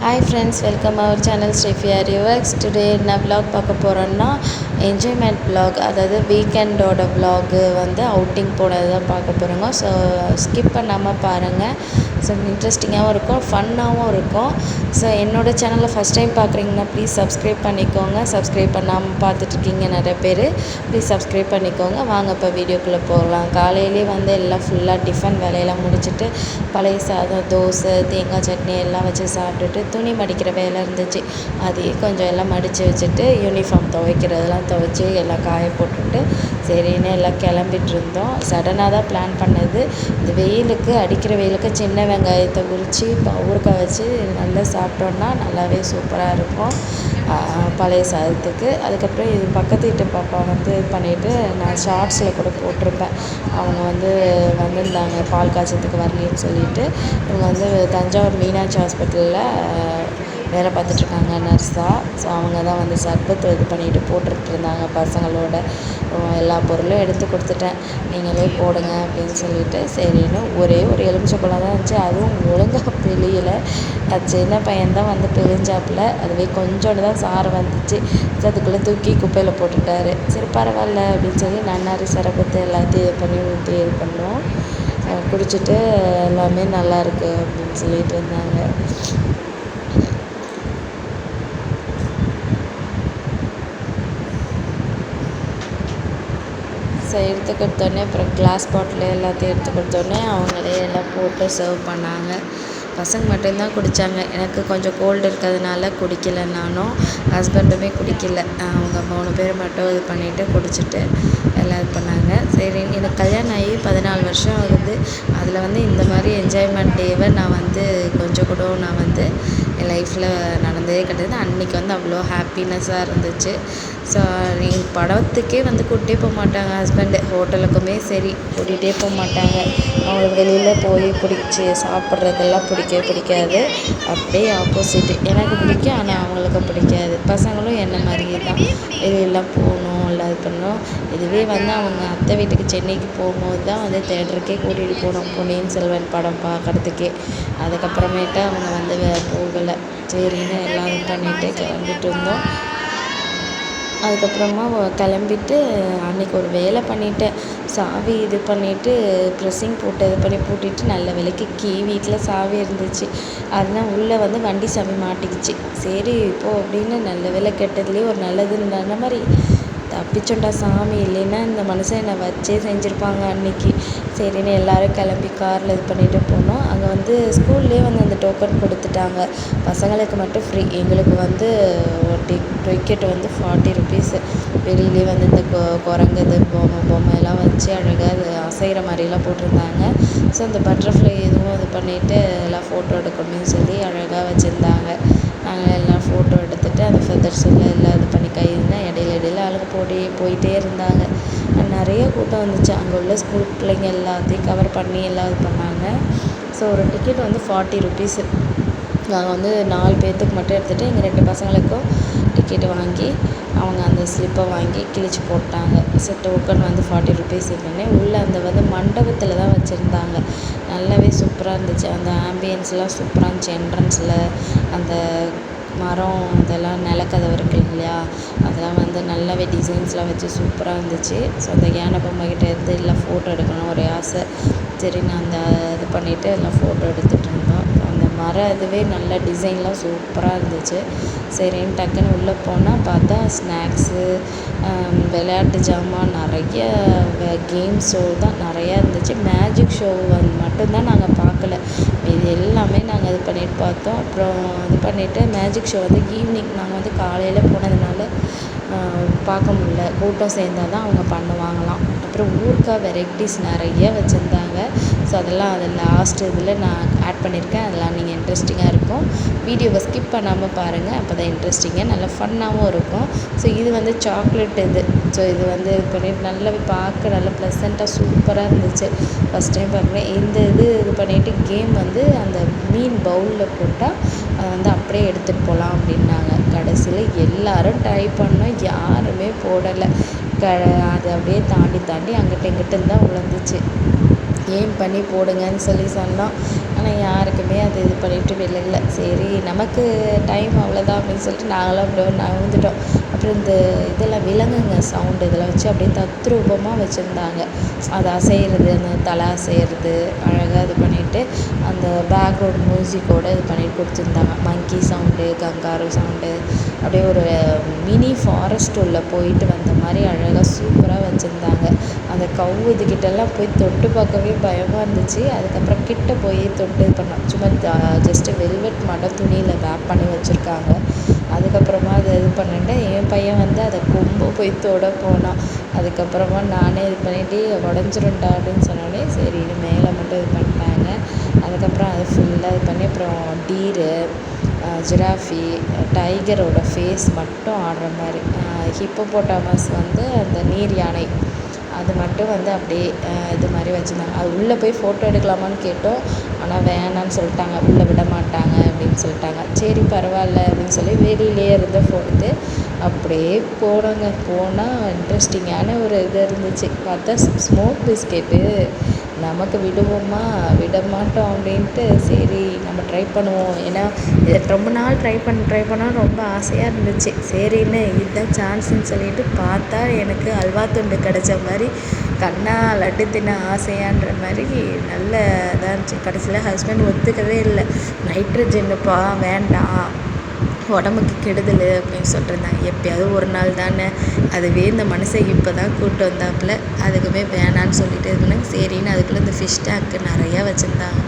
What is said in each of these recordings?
Hi friends, welcome our channel Srifiya Reworks. Today என்ன vlog பார்க்க போகிறோன்னா என்ஜாய்மெண்ட் vlog, அதாவது வீக்கெண்டோட vlog வந்து அவுட்டிங் போனது தான் பார்க்க போகிறோங்க. ஸோ ஸ்கிப் பண்ணாமல் பாருங்கள். ஸோ இன்ட்ரெஸ்டிங்காகவும் இருக்கும், ஃபன்னாகவும் இருக்கும். ஸோ என்னோடய சேனலை ஃபஸ்ட் டைம் பார்க்குறீங்கன்னா ப்ளீஸ் சப்ஸ்கிரைப் பண்ணிக்கோங்க. சப்ஸ்கிரைப் பண்ணாமல் பார்த்துட்ருக்கீங்க நிறைய பேர், ப்ளீஸ் சப்ஸ்கிரைப் பண்ணிக்கோங்க. வாங்க இப்போ வீடியோக்குள்ளே போகலாம். காலையிலே வந்து எல்லாம் ஃபுல்லாக டிஃபன் வேலையெல்லாம் முடிச்சுட்டு பழைய சாதம், தோசை, தேங்காய் சட்னி எல்லாம் வச்சு சாப்பிட்டுட்டு துணி மடிக்கிற வேலை இருந்துச்சு, அதையும் கொஞ்சம் எல்லாம் மடித்து வச்சுட்டு யூனிஃபார்ம் துவைக்கிறதெல்லாம் துவைச்சி எல்லாம் காய போட்டுட்டு சரின்னு எல்லாம் கிளம்பிட்டு இருந்தோம். சடனாக தான் பிளான் பண்ணது. இந்த வெயிலுக்கு, அடிக்கிற வெயிலுக்கு சின்ன வெங்காயத்தை உரித்து ஊறுகாய் வச்சு நல்லா சாப்பிட்டோன்னா நல்லாவே சூப்பராக இருக்கும் பழைய சாதத்துக்கு. அதுக்கப்புறம் இது பக்கத்து வீட்டு பாப்பா வந்து இது பண்ணிவிட்டு நான் ஷார்ட்ஸில் கூட போட்டிருப்பேன். அவங்க வந்து வந்திருந்தாங்க பால் காய்ச்சத்துக்கு வரலேன்னு சொல்லிட்டு. இவங்க வந்து தஞ்சாவூர் மீனாட்சி ஹாஸ்பிட்டலில் வேலை பார்த்துட்ருக்காங்க நர்ஸாக. ஸோ அவங்க தான் வந்து சர்பத்து இது பண்ணிட்டு போட்டுட்ருந்தாங்க பசங்களோட. எல்லா பொருளும் எடுத்து கொடுத்துட்டேன், நீங்களே போடுங்க அப்படின்னு சொல்லிட்டு. சரின்னு ஒரே ஒரு எலுமிச்சம்பழம் தான் இருந்துச்சு, அதுவும் ஒழுங்காக பிழியல. சின்ன பையன்தான் வந்து பிழிஞ்சாப்புல, அதுவே கொஞ்சோண்டு தான் சாறு வந்துச்சு. அதுக்குள்ளே தூக்கி குப்பையில் போட்டுட்டாரு. சரி பரவாயில்ல அப்படின்னு சொல்லி நன்னாரி சரபத்து எல்லாத்தையும் இது பண்ணி ஊற்றி இது பண்ணோம். குடிச்சிட்டு எல்லாமே நல்லாயிருக்கு அப்படின்னு சொல்லிட்டு இருந்தாங்க. ஸோ எடுத்து கொடுத்தோடனே அப்புறம் கிளாஸ் பாட்டில் எல்லாத்தையும் எடுத்து கொடுத்தோடனே அவங்களே எல்லாம் போட்டு சர்வ் பண்ணாங்க. பசங்க மட்டும்தான் குடித்தாங்க. எனக்கு கொஞ்சம் கோல்டு இருக்கிறதுனால குடிக்கலை, நானும் ஹஸ்பண்டுமே குடிக்கல. அவங்க 3 பேர் மட்டும் இது பண்ணிவிட்டு குடிச்சிட்டு எல்லாம் இது பண்ணாங்க. சரி, எனக்கு கல்யாணம் ஆகி 14 வருஷம் ஆகுது. அதில் வந்து இந்த மாதிரி என்ஜாய்மெண்ட் டேவை நான் வந்து கொஞ்சம் கூட நான் வந்து என் லைஃப்பில் நடந்ததே கிடையாது. அன்றைக்கி வந்து அவ்வளோ ஹாப்பினஸ்ஸாக இருந்துச்சு. ஸோ எங்கள் படத்துக்கே வந்து கூட்டிகிட்டே போக மாட்டாங்க ஹஸ்பண்டு, ஹோட்டலுக்குமே சரி கூட்டிகிட்டே போக மாட்டாங்க. அவங்களுக்கு வெளியில் போய் பிடிச்சி சாப்பிட்றதெல்லாம் பிடிக்கவே பிடிக்காது. அப்படியே ஆப்போசிட்டு, எனக்கு பிடிக்கும் ஆனால் அவங்களுக்கு பிடிக்காது. பசங்களும் என்ன மாதிரியே தான், வெளியெல்லாம் போகணும் இல்லை இது பண்ணணும். இதுவே வந்து அவங்க அத்தை வீட்டுக்கு சென்னைக்கு போகும்போது தான் வந்து தேட்டருக்கே கூட்டிகிட்டு போனோம், பொன்னியின் செல்வன் படம் பார்க்குறதுக்கே. அதுக்கப்புறமேட்டு அவங்க வந்து போகலை. சரின்னு எல்லாம் இது பண்ணிவிட்டு கிளம்பிட்டு இருந்தோம். அதுக்கப்புறமா கிளம்பிட்டு அன்றைக்கி ஒரு வேலை பண்ணிட்டேன். சாவி இது பண்ணிவிட்டு ப்ரெஸ்ஸிங் போட்டு இது பண்ணி பூட்டிட்டு நல்ல வேலைக்கு வீட்டில் சாவி இருந்துச்சு. அதனால் உள்ளே வந்து வண்டி சாவி மாட்டிக்கிச்சு. சரி இப்போது அப்படின்னு நல்ல வேலை கெட்டதுலேயே ஒரு நல்லதுன்ற மாதிரி தப்பிச்சோண்டா சாமி, இல்லைன்னா இந்த மனுஷன் என்னை வச்சே செஞ்சுருப்பாங்க அன்றைக்கி. சரின்னு எல்லோரும் கிளம்பி காரில் இது பண்ணிவிட்டு போனோம். அங்கே வந்து ஸ்கூல்லேயே வந்து அந்த டோக்கன் கொடுத்துட்டாங்க. பசங்களுக்கு மட்டும் ஃப்ரீ, எங்களுக்கு வந்து டிக்கெட் வந்து 40 ருபீஸு. வெளியிலே வந்து இந்த குரங்கு இது பொம்மையெல்லாம் வச்சு அழகாக அது அசைகிற மாதிரிலாம் போட்டிருந்தாங்க. ஸோ அந்த பட்டர்ஃப்ளை இதுவும் இது பண்ணிவிட்டு எல்லாம் ஃபோட்டோ எடுக்கணும்னு சொல்லி அழகாக வச்சுருந்தாங்க. நாங்கள் எல்லாம் ஃபோட்டோ எடுத்துகிட்டு அந்த ஃபெதர்ஸில் எல்லாம் இது பண்ணி கையினா இடையில ஆளுங்க போயிட்டே இருந்தாங்க. நிறைய கூட்டம் வந்துச்சு. அங்கே உள்ள ஸ்கூல் பிள்ளைங்க எல்லாத்தையும் கவர் பண்ணி எல்லாம் இது பண்ணாங்க. ஸோ ஒரு டிக்கெட் வந்து 40 ருபீஸு. நாங்கள் வந்து 4 பேர்த்துக்கு மட்டும் எடுத்துகிட்டு எங்கள் 2 பசங்களுக்கும் டிக்கெட்டு வாங்கி அவங்க அந்த ஸ்லிப்பை வாங்கி கிழிச்சு போட்டாங்க. ஸோ டோக்கன் வந்து 40 ருபீஸ் இருக்குன்னே உள்ளே அந்த வந்து மண்டபத்தில் தான் வச்சுருந்தாங்க. நல்லாவே சூப்பராக இருந்துச்சு. அந்த ஆம்பியன்ஸ்லாம் சூப்பராக இருந்துச்சு. என்ட்ரன்ஸில் அந்த மரம் இதெல்லாம் நிலக்கதவு இருக்குது இல்லையா, அதெல்லாம் வந்து நல்லாவே டிசைன்ஸ்லாம் வச்சு சூப்பராக இருந்துச்சு. ஸோ அந்த யானை பொம்மைக்கிட்ட இருந்து எல்லாம் ஃபோட்டோ எடுக்கணும் ஒரே ஆசை. சரி நான் அந்த இது பண்ணிவிட்டு எல்லாம் ஃபோட்டோ எடுத்துகிட்டு இருந்தோம். அந்த மரம் இதுவே நல்ல டிசைன்லாம் சூப்பராக இருந்துச்சு. சரின்னு டக்குன்னு உள்ளே போனால் பார்த்தா ஸ்நாக்ஸு, விளையாட்டு ஜாமான், நிறைய கேம் ஷோ தான் நிறையா இருந்துச்சு. மேஜிக் ஷோ மட்டும்தான் நாங்கள் பார்க்கல, இது எல்லாமே நாங்கள் இது பண்ணிட்டு பார்த்தோம். அப்புறம் இது பண்ணிவிட்டு மேஜிக் ஷோ வந்து ஈவினிங், நாங்கள் வந்து காலையில் போனதுனால பார்க்க முடியல, கூட்டம் சேர்ந்தால் தான் அவங்க பண்ணுவாங்களாம். அப்புறம் ஊறுகாய் வெரைட்டிஸ் நிறைய வச்சுருந்தாங்க. ஸோ அதெல்லாம் அதில் லாஸ்ட் இதில் நான் ஆட் பண்ணியிருக்கேன். அதெல்லாம் நீங்கள் இன்ட்ரெஸ்டிங்காக இருக்கும். வீடியோவை ஸ்கிப் பண்ணாமல் பாருங்கள், அப்போ தான் இன்ட்ரெஸ்டிங்காக நல்லா ஃபன்னாகவும் இருக்கும். ஸோ இது வந்து சாக்லேட் இது. ஸோ இது வந்து இது பண்ணிவிட்டு நல்லாவே பார்க்க நல்லா ப்ளசண்ட்டாக சூப்பராக இருந்துச்சு. ஃபஸ்ட் டைம் பார்க்குறேன். இந்த இது பண்ணிவிட்டு கேம் வந்து அந்த மீன் பவுலில் போட்டால் அதை வந்து அப்படியே எடுத்துகிட்டு போகலாம் அப்படின்னாங்க. கடைசியில் எல்லோரும் ட்ரை பண்ணோம், யாருமே போடலை. அது அப்படியே தாண்டி அங்கிட்ட இங்கிட்ட தான் விழுந்துச்சு. ஏம் பண்ணி போடுங்கன்னு சொல்லி சொன்னோம். ஆனால் யாருக்குமே அது இது பண்ணிட்டு விழல. சரி நமக்கு டைம் அவ்வளோதான் அப்படின்னு சொல்லிட்டு நாங்களும் அப்படியே நகர்ந்துட்டோம். அப்புறம் இந்த இதெல்லாம் விலங்குங்க சவுண்டு இதெல்லாம் வச்சு அப்படியே தத்ரூபமாக வச்சுருந்தாங்க. அது அசைகிறது, அந்த தலை அசைகிறது அழகாக இது பண்ணிவிட்டு அந்த பேக்ரவுண்ட் மியூசிக்கோடு இது பண்ணிட்டு கொடுத்துருந்தாங்க. மங்கி சவுண்டு, கங்காரு சவுண்டு, அப்படியே ஒரு மினி ஃபாரஸ்ட் உள்ள போயிட்டு வந்த மாதிரி அழகாக சூப்பராக வச்சுருந்தாங்க. அந்த கவு இதுக்கிட்டெல்லாம் போய் தொட்டு பார்க்கவே பயமாக இருந்துச்சு. அதுக்கப்புறம் கிட்ட போய் தொட்டு இது பண்ணோம். சும்மா ஜஸ்ட்டு வெல்வெட் மட்டும் துணியில் வேப் பண்ணி வச்சுருக்காங்க. அதுக்கப்புறமா அதை இது பண்ணிட்டு என் பையன் வந்து அதை கொம்பு போய் தொட போனான். அதுக்கப்புறமா நானே இது பண்ணிட்டு உடஞ்சிரும்டா அப்படின்னு சொன்னோடனே சரி இது மேலே மட்டும் இது பண்ணிட்டாங்க. அதுக்கப்புறம் அதை ஃபுல்லாக இது பண்ணி அப்புறம் டீரு, ஜிராஃபி, டைகரோட ஃபேஸ் மட்டும் ஆடுற மாதிரி, ஹிப்போபோட்டாமஸ் வந்து அந்த நீர் யானை அது மட்டும் வந்து அப்படியே இது மாதிரி வச்சுருந்தாங்க. அது உள்ளே போய் ஃபோட்டோ எடுக்கலாமான்னு கேட்டோம். ஆனால் வேணான்னு சொல்லிட்டாங்க, உள்ளே விட மாட்டாங்க அப்படின்னு சொல்லிட்டாங்க. சரி பரவாயில்ல அப்படின்னு சொல்லி வெளியிலே இருந்த போட்டு அப்படியே போனோங்க. போனால் இன்ட்ரெஸ்டிங்கான ஒரு இது இருந்துச்சு. பார்த்தா ஸ்மோக் பிஸ்கெட்டு நமக்கு விடுவோமா விட மாட்டோம் அப்படின்ட்டு சரி நம்ம ட்ரை பண்ணுவோம். ஏன்னா இதை ரொம்ப நாள் ட்ரை பண்ணோன்னு ரொம்ப ஆசையாக இருந்துச்சு. சரின்னு இதுதான் சான்ஸுன்னு சொல்லிட்டு பார்த்தா எனக்கு அல்வா துண்டு கிடச்ச மாதிரி கண்ணா லட்டு தின்ன ஆசையான்ற மாதிரி நல்ல இதாக இருந்துச்சு. கடைசியில் ஹஸ்பண்ட் ஒத்துக்கவே இல்லை. நைட்ரஜனுப்பா வேண்டாம், உடம்புக்கு கெடுதல் அப்படின்னு சொல்லிட்டுருந்தாங்க. எப்போயாவது ஒரு நாள் தானே, அதுவே இந்த மனுஷன் இப்போ தான் கூப்பிட்டு வந்தாப்புல, அதுக்குமே வேணான்னு சொல்லிட்டு இது பண்ணாங்க. சரின்னு அதுக்குள்ளே இந்த ஃபிஷ் டேங்க்கு நிறையா வச்சுருந்தாங்க.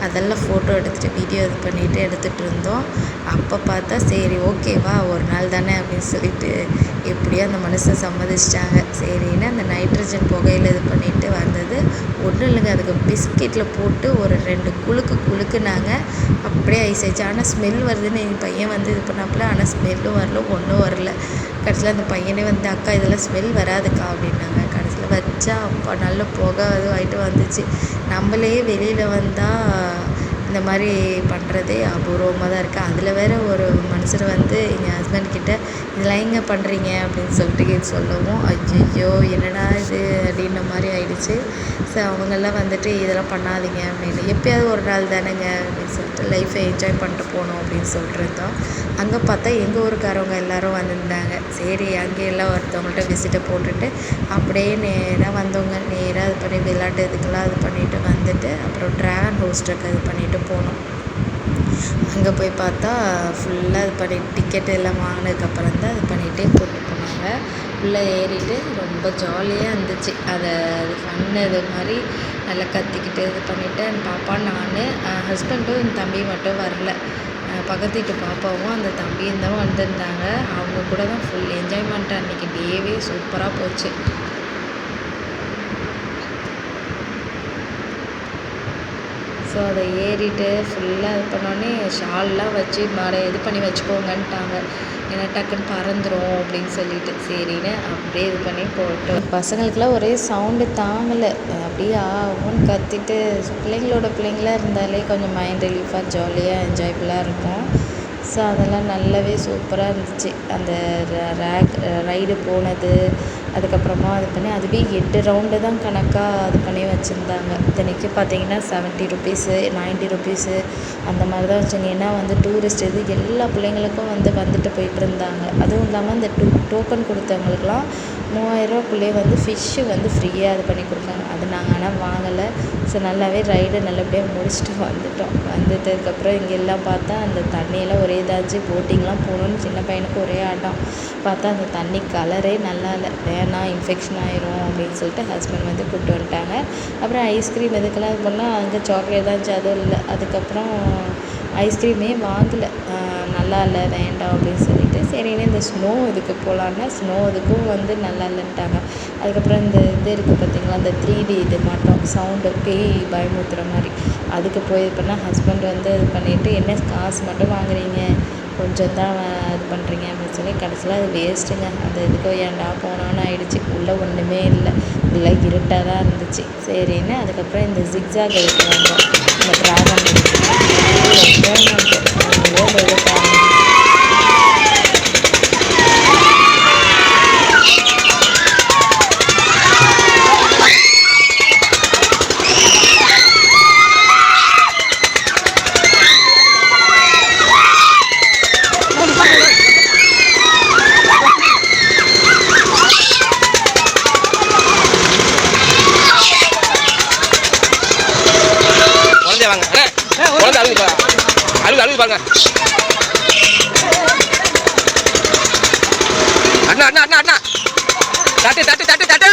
அதெல்லாம் ஃபோட்டோ எடுத்துகிட்டு வீடியோ இது பண்ணிவிட்டு எடுத்துகிட்டு இருந்தோம். அப்போ பார்த்தா சரி ஓகேவா ஒரு நாள் தானே அப்படின்னு சொல்லிட்டு எப்படியோ அந்த மனுஷன் சம்மதிச்சிட்டாங்க. சரின்னு அந்த நைட்ரஜன் புகையில் இது பண்ணிவிட்டு வந்தது ஒன்றும் இல்லைங்க. அதுக்கு பிஸ்கெட்டில் போட்டு ஒரு 2 குலுக்குனாங்க. அப்படியே ஐஸ் ஆயிடுச்சு. ஆனால் ஸ்மெல் வருதுன்னு என் பையன் வந்து இது பண்ணாப்புல, ஆனால் ஸ்மெல்லும் வரல, ஒன்றும் வரல. கடைசியில் அந்த பையனே வந்து அக்கா இதெல்லாம் ஸ்மெல் வராதுக்கா அப்படின்னாங்க. கடைசியில் வச்சா அப்பா நல்ல புகை இதுவாகிட்டு வந்துச்சு. நம்மளே வெளியில் வந்தால் இந்த மாதிரி பண்ணுறதே அபூர்வமாக தான் இருக்குது. அதில் வேறு ஒரு மனுஷர் வந்து எங்கள் ஹஸ்பண்ட் கிட்ட இதெல்லாம் எங்கே பண்ணுறீங்க அப்படின்னு சொல்லிட்டு சொல்லவும் ஐயையோ என்னடா இது அப்படின்ற மாதிரி ஆயிடுச்சு. ஸோ அவங்கெல்லாம் வந்துட்டு இதெல்லாம் பண்ணாதீங்க அப்படின்னு, எப்போயாவது ஒரு நாள் தானேங்க அப்படின்னு சொல்லிட்டு லைஃப்பை என்ஜாய் பண்ணிட்டு போகணும் அப்படின்னு சொல்லிட்டு இருந்தோம். அங்கே பார்த்தா எங்கள் ஊருக்காரவங்க எல்லோரும் வந்திருந்தாங்க. சரி அங்கே எல்லாம் ஒருத்தவங்கள்ட்ட விசிட்டை போட்டுட்டு அப்படியே நேராக வந்தவங்க. நேராக இது பண்ணி விளையாட்டு இதுக்கெல்லாம் இது பண்ணிவிட்டு வந்துட்டு அப்புறம் ட்ராகன் ஹோஸ்டருக்கு இது பண்ணிவிட்டு போனோம். அங்கே போய் பார்த்தா ஃபுல்லாக இது பண்ணி டிக்கெட் எல்லாம் வாங்கினதுக்கப்புறம் தான் இது பண்ணிகிட்டே கூப்பிட்டு போனாங்க. உள்ளே ஏறிட்டு ரொம்ப ஜாலியாக இருந்துச்சு. அதை அது ஃபன்னு இது மாதிரி நல்லா கத்திக்கிட்டு இது பண்ணிவிட்டு என் பாப்பா, நான், ஹஸ்பண்டும் என் தம்பி மட்டும் வரல. பக்கத்து வீட்டு பாப்பாவும் அந்த தம்பியும் தான் வந்திருந்தாங்க. அவங்க கூட தான் ஃபுல் என்ஜாய்மெண்ட். அன்றைக்கி டேவே சூப்பராக போச்சு. ஸோ அதை ஏறிட்டு ஃபுல்லாக இது பண்ணோடனே ஷால்லாம் வச்சு இது பண்ணி வச்சுக்கோங்கன்ட்டாங்க. ஏன்னா டக்குன்னு பறந்துடும் அப்படின்னு சொல்லிட்டு சரின்னு அப்படியே இது பண்ணி போட்டோம். பசங்களுக்கெல்லாம் ஒரே சவுண்டு தாங்கலை. அப்படியே ஆகும்னு கத்திட்டு பிள்ளைங்களாக இருந்தாலே கொஞ்சம் மைண்ட் ரிலீஃபாக ஜாலியாக என்ஜாய்ஃபுல்லாக இருக்கும். ஸோ அதெல்லாம் நல்லாவே சூப்பராக இருந்துச்சு. அந்த ரைடு போனது, அதுக்கப்புறமா இது பண்ணி அதுவே 8 ரவுண்டு தான் கணக்காக இது பண்ணி வச்சுருந்தாங்க. இத்தனைக்கும் பார்த்தீங்கன்னா 70 ருபீஸு, 90 ருபீஸு அந்த மாதிரி தான் வச்சாங்க. ஏன்னா வந்து டூரிஸ்ட் இது எல்லா பிள்ளைங்களுக்கும் வந்துட்டு போயிட்டு இருந்தாங்க. அதுவும் இல்லாமல் இந்த டோக்கன் கொடுத்தவங்களுக்குலாம் 3000ரூவாக்குள்ளேயே வந்து ஃபிஷ்ஷு வந்து ஃப்ரீயாக இது பண்ணி கொடுத்தாங்க. அது நாங்கள் ஆனால் வாங்கலை. ஸோ நல்லாவே ரைடை நல்லபடியாக முடிச்சுட்டு வந்துட்டோம். வந்துட்டதுக்கப்புறம் இங்கே எல்லாம் பார்த்தா அந்த தண்ணியெல்லாம் ஒரே இதாச்சு. போட்டிங்லாம் போகணுன்னு சின்ன பையனுக்கு ஒரே ஆட்டம். பார்த்தா அந்த தண்ணி கலரே நல்லா இல்லை. வேணாம் இன்ஃபெக்ஷன் ஆயிரும் அப்படின்னு சொல்லிட்டு ஹஸ்பண்ட் வந்து கூப்பிட்டு வந்துட்டாங்க. அப்புறம் ஐஸ்கிரீம் இதுக்கெல்லாம் இது பண்ணால் அங்கே சாக்லேட் தான் இருந்துச்சு, அதுவும் இல்லை. அதுக்கப்புறம் ஐஸ்கிரீமே வாங்கலை. நல்லா இல்லை வேண்டாம் அப்படின்னு சொல்லிட்டு சரின்னு இந்த ஸ்னோ இதுக்கு போகலான்னா ஸ்னோ இதுக்கும் வந்து நல்லா இல்லைன்ட்டாங்க. அதுக்கப்புறம் இந்த இது இருக்குது பார்த்திங்களா, அந்த 3D இது மட்டும் சவுண்டு பேய் பயமுறுத்துகிற மாதிரி அதுக்கு போய் இது பண்ணால் ஹஸ்பண்ட் வந்து இது பண்ணிவிட்டு என்ன காசு மட்டும் வாங்குறீங்க, கொஞ்சம் தான் இது பண்ணுறீங்க அப்படின்னு சொல்லி கடைசியில் அது வேஸ்ட்டுங்க. அந்த இதுக்கு ஏன்டா போனோன்னு ஆயிடுச்சு. உள்ளே ஒன்றுமே இல்லை, இல்லை இருட்டாக தான் இருந்துச்சு. சரின்னு அதுக்கப்புறம் இந்த ஜிக்ஸாக் இதுக்கு வந்தோம். இந்த ட்ராகன் வாங்க. அண்ணா அண்ணா அண்ணா அண்ணா தட்டு தட்டு தட்டு தட்டு.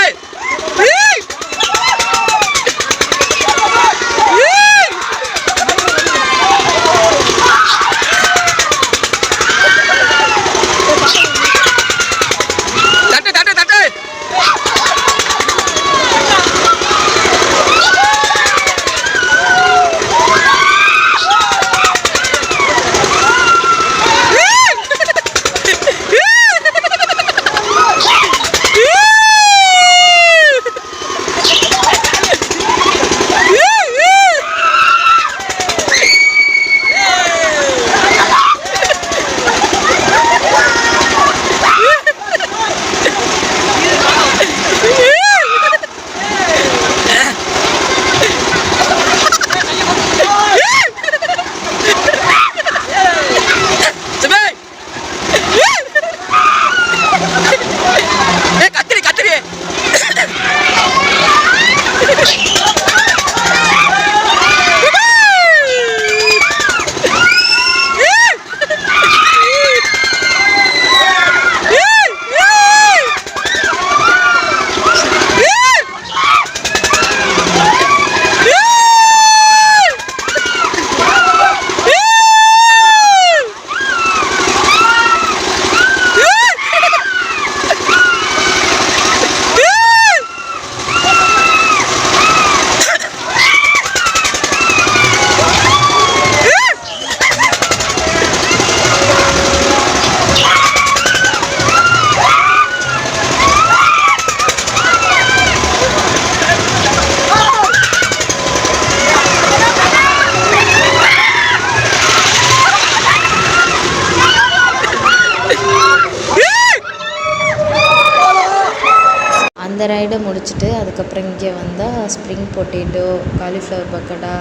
அந்த ரைடை முடிச்சுட்டு அதுக்கப்புறம் இங்கே வந்தால் spring potato, cauliflower pakoda,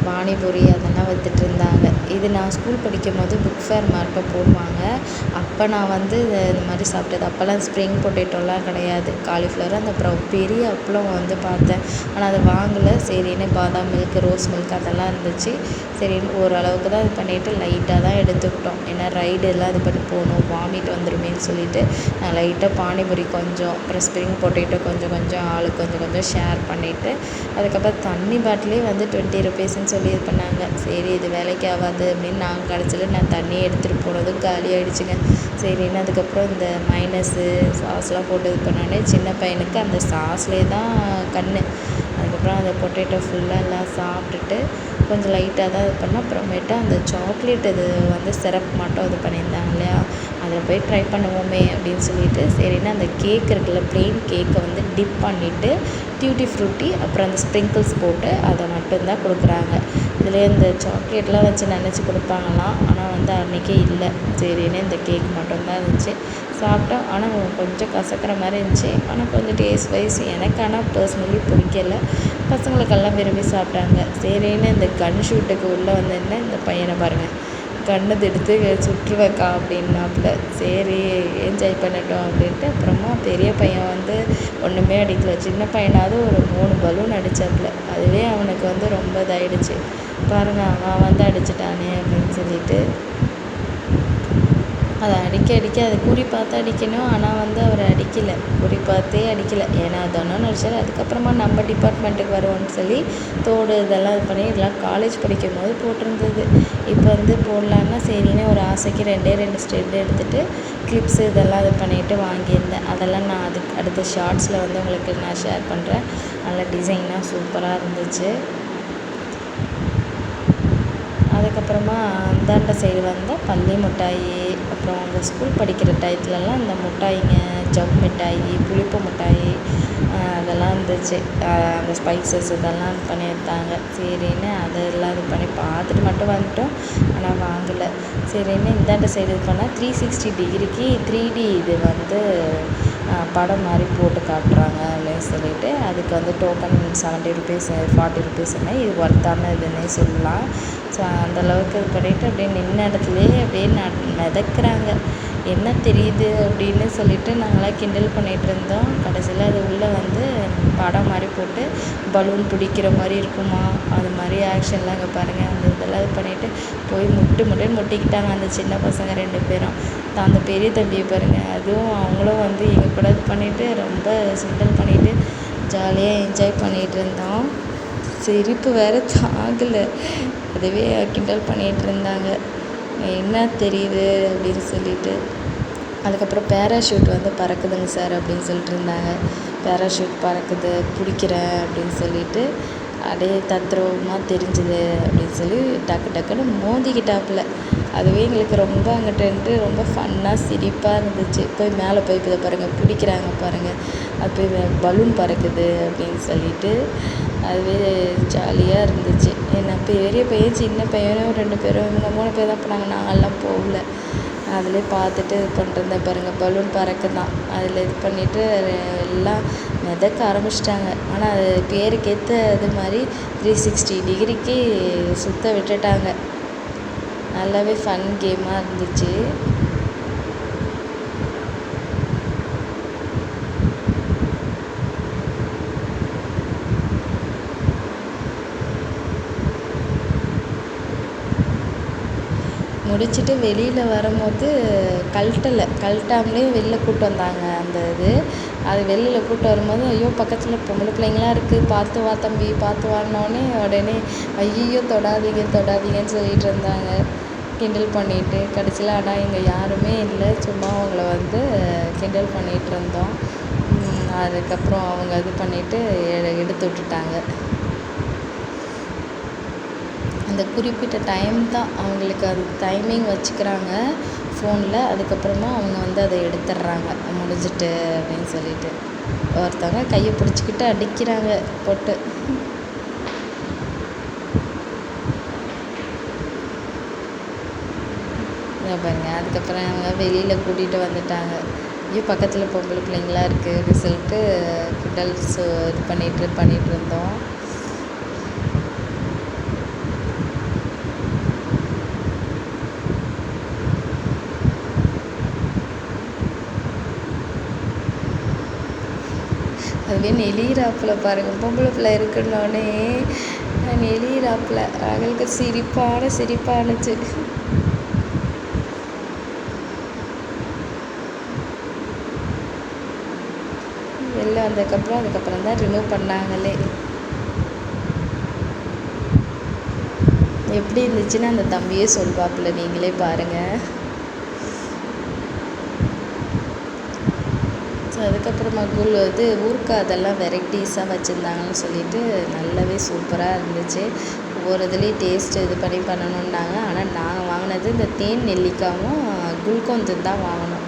panipuri அதெல்லாம் விற்றுட்டு இருந்தாங்க. இது நான் ஸ்கூல் படிக்கும்போது புக் ஃபேர் மார்க்கில் போடுவாங்க. அப்போ நான் வந்து இந்த மாதிரி சாப்பிட்டது. அப்போல்லாம் ஸ்ப்ரிங் பொட்டேட்டோலாம் கிடையாது. காலிஃப்ளவர் அந்த அப்புறம் பெரிய அப்பளம் வந்து பார்த்தேன். ஆனால் அதை வாங்கலை. சரின்னு பாதாம் மில்க், ரோஸ் மில்க் அதெல்லாம் இருந்துச்சு. சரின்னு ஓரளவுக்கு தான் இது பண்ணிவிட்டு லைட்டாக தான் எடுத்துக்கிட்டோம். ஏன்னா ரைடு எல்லாம் இது பண்ணி போகணும், வாமிட் வந்துடுமேன்னு சொல்லிவிட்டு நான் லைட்டாக பானிபூரி கொஞ்சம், அப்புறம் ஸ்ப்ரிங் பொட்டேட்டோ கொஞ்சம் கொஞ்சம் ஆளுக்கு கொஞ்சம் கொஞ்சம் ஷேர் பண்ணிவிட்டு, அதுக்கப்புறம் தண்ணி பாட்டிலே வந்து 20 ருபீஸ்ன்னு சொல்லி இது பண்ணாங்க. சரி இது வேலைக்கு ஆகாது அப்படின்னு நான் கடைசியில் நான் தண்ணியை எடுத்துகிட்டு போனதும் காலி ஆகிடுச்சிங்க. சரின்னு அதுக்கப்புறம் இந்த மைனஸு சாஸ்லாம் போட்டு இது பண்ணோடனே சின்ன பையனுக்கு அந்த சாஸ்லேயே தான் கண்ணு. அதுக்கப்புறம் அந்த பொட்டேட்டோ ஃபுல்லாக எல்லாம் சாப்பிட்டுட்டு கொஞ்சம் லைட்டாக தான் இது பண்ணேன். அப்புறமேட்டு அந்த சாக்லேட் இது வந்து சிரப் மட்டும் இது பண்ணியிருந்தாங்க இல்லையா, அதில் போய் ட்ரை பண்ணுவோமே அப்படின்னு சொல்லிட்டு சரின்னு அந்த கேக் இருக்குல்ல, ப்ளெயின் கேக்கை வந்து டிப் பண்ணிவிட்டு டியூட்டி ஃப்ரூட்டி அப்புறம் அந்த ஸ்ப்ரிங்கிள்ஸ் போட்டு அதை மட்டும்தான் கொடுக்குறாங்க. இதில் இந்த சாக்லேட்லாம் வச்சு நினச்சி கொடுப்பாங்களாம். ஆனால் வந்து அன்றைக்கே இல்லை. சரின்னு இந்த கேக் மட்டும்தான் இருந்துச்சு. சாப்பிட்டோம். ஆனால் கொஞ்சம் கசக்கிற மாதிரி இருந்துச்சு. ஆனால் கொஞ்சம் டேஸ்ட் வைஸ் எனக்கு ஆனால் பர்சனலி பிடிக்கல. பசங்களுக்கெல்லாம் விரும்பி சாப்பிட்டாங்க. சரின்னு இந்த கன் ஷூட்டுக்கு உள்ளே வந்தேன்னா இந்த பையனை பாருங்கள், கண்ணை எடுத்து சுற்றுவேக்கா அப்படின்னாப்புல. சரி என்ஜாய் பண்ணட்டும் அப்படின்ட்டு அப்புறமா பெரிய பையன் வந்து ஒன்றுமே அடிக்கல. சின்ன பையனாவது ஒரு 3 பலூன் அடித்தாப்புல. அதுவே அவனுக்கு வந்து ரொம்ப இதாகிடுச்சு. பாருங்கள் அவன் வந்து அடிச்சிட்டானே அப்படின்னு சொல்லிட்டு அதை அடிக்க அதை குறி பார்த்து அடிக்கணும். ஆனால் வந்து அவர் அடிக்கலை, குறி பார்த்தே அடிக்கலை. ஏன்னா அது ஒன்று நடிச்சார். அதுக்கப்புறமா நம்ம டிபார்ட்மெண்ட்டுக்கு வருவோன்னு சொல்லி தோடு இதெல்லாம் இது பண்ணி இதெல்லாம் காலேஜ் படிக்கும் போது போட்டிருந்தது. இப்போ வந்து போடலான்னா சரின்னு ஒரு ஆசைக்கு 2 ஸ்டெட் எடுத்துகிட்டு கிளிப்ஸு இதெல்லாம் இது பண்ணிவிட்டு வாங்கியிருந்தேன். அதெல்லாம் நான் அடுத்த ஷார்ட்ஸில் வந்து உங்களுக்கு நான் ஷேர் பண்ணுறேன். நல்ல டிசைனாக சூப்பராக இருந்துச்சு. அதுக்கப்புறமா அந்தாண்ட சைடு வந்தால் பள்ளி மிட்டாயி, அப்புறம் அவங்க ஸ்கூல் படிக்கிற டயத்துலலாம் இந்த மிட்டாயிங்க, ஜவ் மிட்டாயி, புளிப்பு மிட்டாயி அதெல்லாம் இருந்துச்சு. அந்த ஸ்பைசஸ் இதெல்லாம் இது பண்ணியிருந்தாங்க. சரின்னு அதெல்லாம் இது பண்ணி பார்த்துட்டு மட்டும் வந்துட்டோம். ஆனால் வாங்கலை. சரின்னு இந்தாண்ட சைடு இது பண்ணால் 360 டிகிரிக்கு 3D இது வந்து படம் மாதிரி போட்டு காட்டுறாங்க அப்படின்னு சொல்லிட்டு அதுக்கு வந்து டோக்கன் 70 ருபீஸ் 40 ருபீஸ்ன்னு இது ஒர்த்தான இதுன்னே சொல்லலாம். ஸோ அந்தளவுக்கு இது பண்ணிவிட்டு அப்படியே நின்ன இடத்துலையே அப்படியே மிதக்குறாங்க. என்ன தெரியுது அப்படின்னு சொல்லிட்டு நாங்களாம் கிண்டல் பண்ணிகிட்டு இருந்தோம். கடைசியில் அது உள்ளே வந்து படம் மாதிரி போட்டு பலூன் பிடிக்கிற மாதிரி இருக்குமா, அது மாதிரி ஆக்ஷன்லாம் அங்கே பாருங்கள். அந்த இதெல்லாம் இது பண்ணிவிட்டு போய் முட்டுன்னு முட்டிக்கிட்டாங்க அந்த சின்ன பசங்க 2 பேரும். அந்த பெரிய தம்பியை பாருங்கள், அதுவும் அவங்களும் வந்து எங்கள் கூட இது பண்ணிவிட்டு ரொம்ப கிண்டல் பண்ணிவிட்டு ஜாலியாக என்ஜாய் பண்ணிகிட்டு இருந்தோம். சிரிப்பு வேறு தாங்கலை. அதுவே கிண்டல் பண்ணிகிட்டு இருந்தாங்க, என்ன தெரியுது அப்படின்னு சொல்லிட்டு. அதுக்கப்புறம் பேராஷூட் வந்து பறக்குதுங்க சார் அப்படின்னு சொல்லிட்டு இருந்தாங்க. பேராஷூட் பறக்குது, பிடிக்கிறேன் அப்படின்னு சொல்லிட்டு அப்படியே தத்ரூபமாக தெரிஞ்சுது அப்படின்னு சொல்லி டக்குன்னு மோதிக்கிட்டாப்புல. அதுவே எங்களுக்கு ரொம்ப அங்கிட்டு ரொம்ப ஃபன்னாக சிரிப்பாக இருந்துச்சு. போய் மேலே போய் இதை பாருங்கள் பிடிக்கிறாங்க பாருங்கள், அது போய் பலூன் பறக்குது அப்படின்னு சொல்லிட்டு அதுவே ஜாலியாக இருந்துச்சு. என்ன பெரிய பையன் சின்ன பையனும் 2 பேரும் இவங்க 3 பேர் தான் போனாங்க, நாங்கள்லாம் போகல. அதிலே பார்த்துட்டு இது பண்ணிருந்தேன் பாருங்கள், பலூன் பறக்குதான். அதில் இது பண்ணிவிட்டு எல்லாம் மிதக்க ஆரம்பிச்சிட்டாங்க. ஆனால் அது பேருக்கேற்ற இது மாதிரி 360 டிகிரிக்கு சுற்ற விட்டுட்டாங்க. நல்லாவே ஃபன் கேமாக இருந்துச்சு. முடிச்சுட்டு வெளியில் வரும்போது கழட்டாமலே வெளில கூட்டு வந்தாங்க அந்த இது. அது வெளியில் கூட்டு வரும்போது ஐயோ பக்கத்தில் பொம்பளை பிள்ளைங்களாம் இருக்குது, பார்த்து வா தம்பி பார்த்து வான்னோடனே உடனே ஐயோ தொடாதீங்கன்னு சொல்லிட்டு இருந்தாங்க, கிண்டல் பண்ணிட்டு. கடைசியில் ஆனால் இங்கே யாருமே இல்லை, சும்மா அவங்கள வந்து கிண்டல் பண்ணிகிட்டு இருந்தோம். அதுக்கப்புறம் அவங்க இது பண்ணிவிட்டு எடுத்து விட்டுட்டாங்க. அந்த குறிப்பிட்ட டைம் தான் அவங்களுக்கு, அது டைமிங் வச்சுக்கிறாங்க ஃபோனில். அதுக்கப்புறமா அவங்க வந்து அதை எடுத்துடுறாங்க முடிஞ்சிட்டு அப்படின்னு சொல்லிட்டு. ஒருத்தவங்க கையை பிடிச்சிக்கிட்டு அடிக்கிறாங்க போட்டு. பாருங்க, அதுக்கப்புறம் அவங்க வெளியில் கூட்டிகிட்டு வந்துட்டாங்க. ஐயோ பக்கத்தில் பொம்பளை பிள்ளைங்களாம் இருக்குது அப்படின்னு சொல்லிட்டு கிண்டல்ஸ் இது பண்ணிகிட்டு இருந்தோம். அதுவே நெளியிறாப்புல பாருங்கள், பொம்பளை பிள்ளை இருக்குன்னொடனே நெளியிறாப்புல. அவங்களுக்கு சிரிப்பானுச்சு. வெளில அதுக்கப்புறம் தான் ரிமூவ் பண்ணாங்களே. எப்படி இருந்துச்சுன்னு அந்த தம்பியே சொல்வாப்புல, நீங்களே பாருங்கள். ஸோ அதுக்கப்புறமா ஊறுக்கா அதெல்லாம் வெரைட்டிஸாக வச்சுருந்தாங்கன்னு சொல்லிட்டு நல்லாவே சூப்பராக இருந்துச்சு. ஒவ்வொரு இதுலேயும் டேஸ்ட்டு இது பண்ணணுன்னாங்க. ஆனால் நாங்கள் வாங்கினது இந்த தேன் நெல்லிக்காயும் குல்கோந்தும் தான் வாங்கினோம்.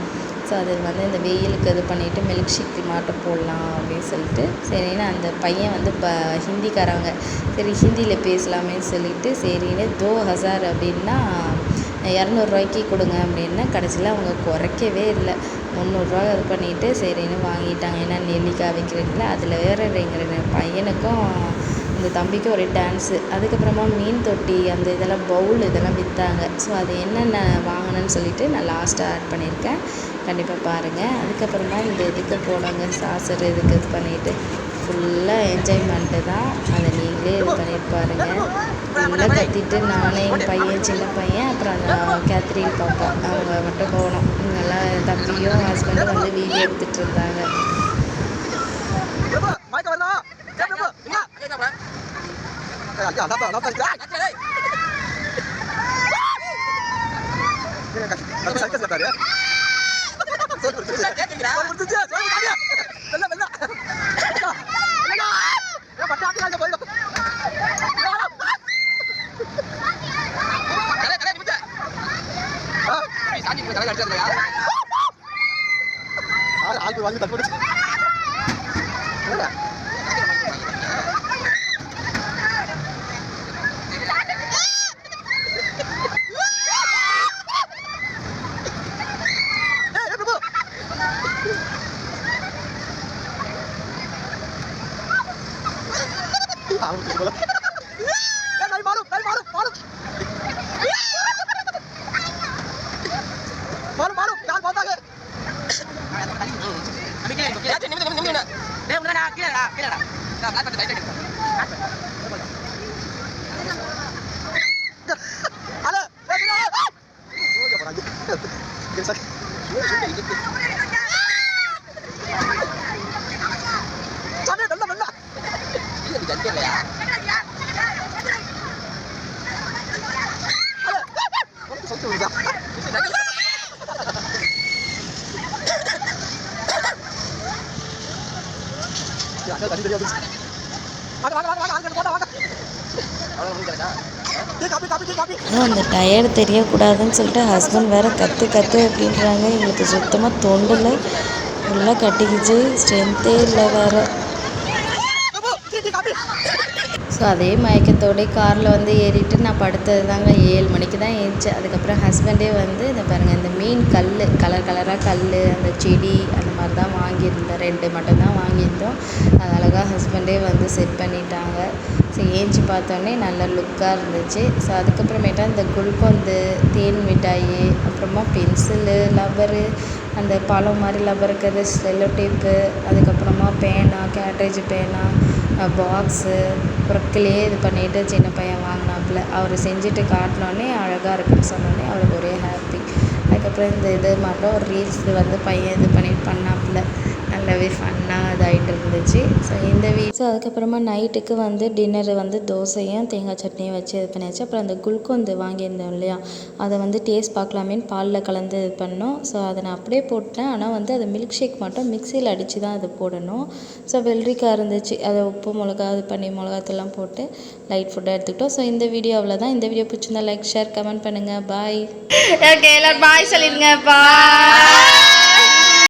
ஸோ அது வந்து இந்த வெயிலுக்கு இது பண்ணிவிட்டு மில்க் ஷேக் மாட்டம் போடலாம் அப்படின்னு சொல்லிட்டு, சரின்னு அந்த பையன் வந்து ஹிந்திக்காரவங்க, சரி ஹிந்தியில் பேசலாமேன்னு சொல்லிட்டு சரின்னு 2000 அப்படின்னா 200 கொடுங்க அப்படின்னா, கடைசியில் அவங்க குறைக்கவே இல்லை, 300 இது பண்ணிவிட்டு சரின்னு வாங்கிட்டாங்க. ஏன்னா நெல்லிக்காய் வைக்கிறதுல அதில் வேறு எங்கள் பையனுக்கும் இந்த தம்பிக்கும் ஒரு டான்ஸு. அதுக்கப்புறமா மீன் தொட்டி அந்த இதெல்லாம் பவுல் இதெல்லாம் விற்றாங்க. ஸோ அது என்னென்ன வாங்கினேன்னு சொல்லிட்டு நான் லாஸ்ட்டாக ஆட் பண்ணியிருக்கேன், கண்டிப்பாக பாருங்கள். அதுக்கப்புறமா இந்த இதுக்கு போனாங்க சாசர், இதுக்கு இது பண்ணிவிட்டு ஃபுல்லாக என்ஜாய்மெண்ட்டு தான். அதை நீங்களே இது பண்ணிட்டு பாருங்கள். ஃபுல்லாக கத்திட்டு நானே, எங்கள் பையன் சின்ன பையன், அப்புறம் அந்த கேத்ரின் பாப்பா அவங்க மட்டும் போனோம். நல்லா தம்பியும் ஹஸ்பண்டும் வந்து வீடியோ எடுத்துகிட்டு இருந்தாங்க. मारो அந்த டயர்டு தெரியக்கூடாதுன்னு சொல்லிட்டு ஹஸ்பண்ட் வேறு கற்று அப்படின்றாங்க. எங்களுக்கு சுத்தமாக தொண்டில் ஃபுல்லாக கட்டிக்கிச்சு, ஸ்ட்ரென்த்தே இல்லை வேறு. ஸோ அதே மயக்கத்தோடய காரில் வந்து ஏறிட்டு நான் படுத்தது தாங்க. 7 மணிக்கு தான் ஏறிச்சேன். அதுக்கப்புறம் ஹஸ்பண்டே வந்து இந்த பாருங்கள், இந்த மீன் கல் கலர் கலராக கல், அந்த செடி அந்த மாதிரி தான் வாங்கியிருந்தேன். 2 மட்டும்தான் வாங்கியிருந்தோம். அது அழகாக ஹஸ்பண்டே வந்து செட் பண்ணிட்டாங்க. ஸோ ஏஞ்சி பார்த்தோன்னே நல்ல லுக்காக இருந்துச்சு. ஸோ அதுக்கப்புறமேட்டா இந்த குல்கோந்து, தேன் மிட்டாயி, அப்புறமா பென்சிலு, லப்பரு, அந்த பழம் மாதிரி லப்பர் இருக்கிறது, செல்லோ டேப்பு, அதுக்கப்புறமா பேனா, கேட்ரேஜ் பேனா, பாக்ஸு, அப்புறம் கிளே இது பண்ணிவிட்டு சின்ன பையன் வாங்கினாப்புல. அவர் செஞ்சுட்டு காட்டினோடனே அழகாக இருக்குன்னு சொன்னோடனே அவருக்கு ஒரே ஹாப்பி. அதுக்கப்புறம் இந்த இது மட்டும் ஒரு ரீல்ஸ் வந்து பையன் இது பண்ணிட்டு பண்ணாப்புல. நல்லாவே ஃபன்னாக இதாகிட்டு இருந்துச்சு. ஸோ ஸோ அதுக்கப்புறமா நைட்டுக்கு வந்து டின்னரு வந்து தோசையும் தேங்காய் சட்னியும் வச்சு இது பண்ணியாச்சு. அப்புறம் அந்த குல்கோந்து வாங்கியிருந்தோம் இல்லையா, அதை வந்து டேஸ்ட் பார்க்கலாமேன்னு பாலில் கலந்து இது பண்ணோம். ஸோ அதை நான் அப்படியே போட்டேன். ஆனால் வந்து அது மில்க் ஷேக் மட்டும் மிக்சியில் அடித்து தான் அது போடணும். ஸோ வெள்ளரிக்காய் இருந்துச்சு, அதை உப்பு மிளகா இது பண்ணி மிளகாத்தூள்லாம் போட்டு லைட் ஃபுட்டாக எடுத்துக்கிட்டோம். ஸோ இந்த வீடியோ அவ்வளோதான். இந்த வீடியோ பிடிச்சிருந்தா லைக், ஷேர், கமெண்ட் பண்ணுங்கள். பாய். ஓகே, எல்லாரும் பாய் சொல்லிடுங்க. பாய்.